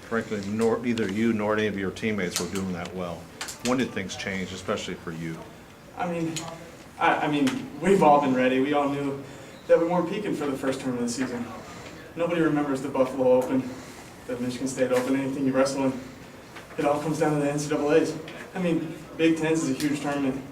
frankly, neither you nor any of your teammates were doing that well. When did things change, especially for you? I mean, we've all been ready. We all knew that we weren't peaking for the first term of the season. Nobody remembers the Buffalo Open, the Michigan State Open, anything you wrestle in. It all comes down to the NCAAs. I mean, Big Ten's is a huge tournament,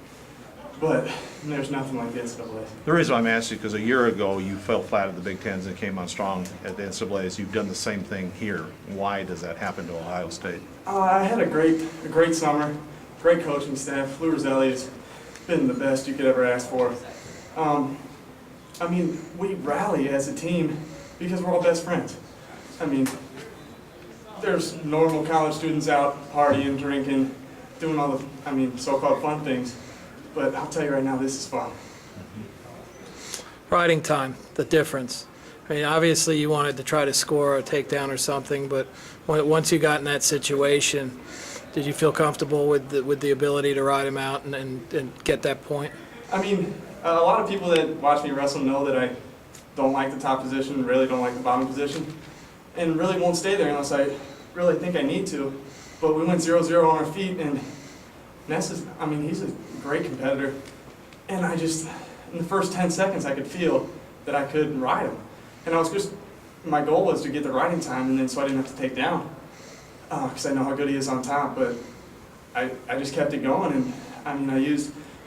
but there's nothing like the NCAAs. The reason I'm asking because a year ago you fell flat at the Big Tens and came on strong at the NCAAs. You've done the same thing here. Why does that happen to Ohio State? I had a great summer, great coaching staff. Lou Roselli has been the best you could ever ask for. I mean, we rally as a team because we're all best friends. I mean, there's normal college students out partying, drinking, doing all the, so-called fun things. But I'll tell you right now, this is fun. Riding time, the difference. I mean, obviously you wanted to try to score a takedown or something, but once you got in that situation, did you feel comfortable with the ability to ride him out and get that point? I mean, a lot of people that watch me wrestle know that I don't like the top position, really don't like the bottom position, and really won't stay there unless I really think I need to. But we went 0-0 on our feet, and Ness is, he's a great competitor. And in the first 10 seconds, I could feel that I could ride him. And my goal was to get the riding time, and then so I didn't have to take down, because I know how good he is on top. But I just kept it going, and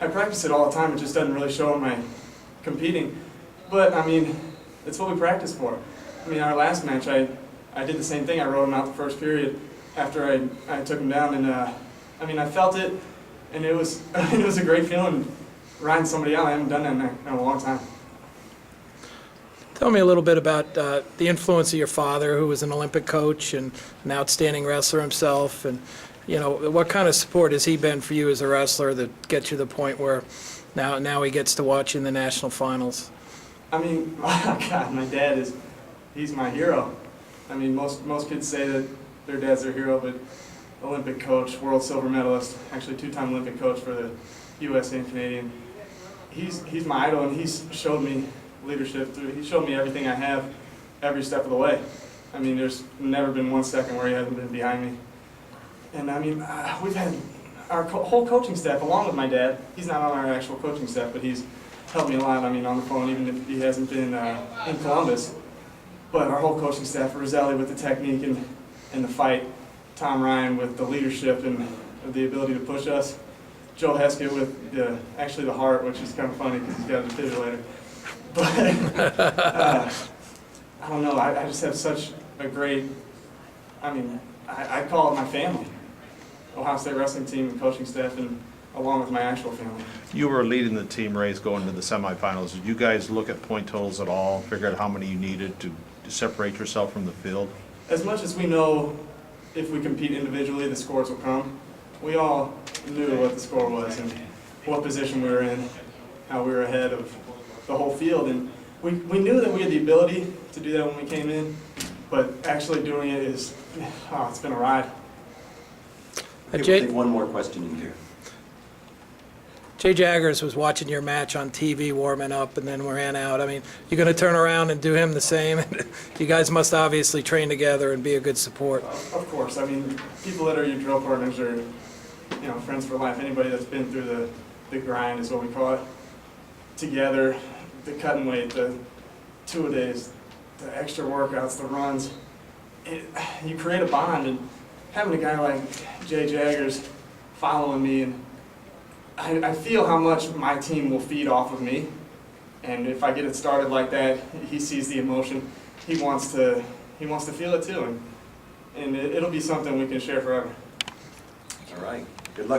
I practice it all the time. It just doesn't really show in my competing. But, it's what we practice for. Our last match, I did the same thing. I rode him out the first period after I took him down, and I felt it, and it was a great feeling riding somebody out. I haven't done that in a long time. Tell me a little bit about the influence of your father, who was an Olympic coach and an outstanding wrestler himself, and what kind of support has he been for you as a wrestler that gets you to the point where now he gets to watch you in the national finals? God, my dad he's my hero. Most kids say that their dad's their hero, but Olympic coach, world silver medalist, actually two-time Olympic coach for the USA and Canadian. He's my idol, and he's showed me leadership. He showed me everything I have every step of the way. There's never been 1 second where he hasn't been behind me. And we've had our whole coaching staff, along with my dad. He's not on our actual coaching staff, but he's helped me a lot, on the phone, even if he hasn't been in Columbus. But our whole coaching staff, Roselli with the technique and the fight, Tom Ryan with the leadership and the ability to push us, Joe Heskett with the heart, which is kind of funny because he's got a defibrillator. But I don't know, I just have such a great, I call it my family. Ohio State wrestling team and coaching staff, and along with my actual family. You were leading the team race going to the semifinals. Did you guys look at point totals at all, figure out how many you needed to separate yourself from the field? As much as we know, if we compete individually, the scores will come. We all knew what the score was and what position we were in, how we were ahead of the whole field. And we knew that we had the ability to do that when we came in, but actually doing it it's been a ride. Okay, we'll take one more question in here. Jay Jaggers was watching your match on TV warming up and then ran out. You're going to turn around and do him the same? You guys must obviously train together and be a good support. Of course. People that are your drill partners are, friends for life. Anybody that's been through the grind is what we call it. Together, the cutting weight, the two-a-days, the extra workouts, the runs. You create a bond, and having a guy like Jay Jaggers following me, and I feel how much my team will feed off of me, and if I get it started like that, he sees the emotion. He wants to feel it too, and it'll be something we can share forever. All right.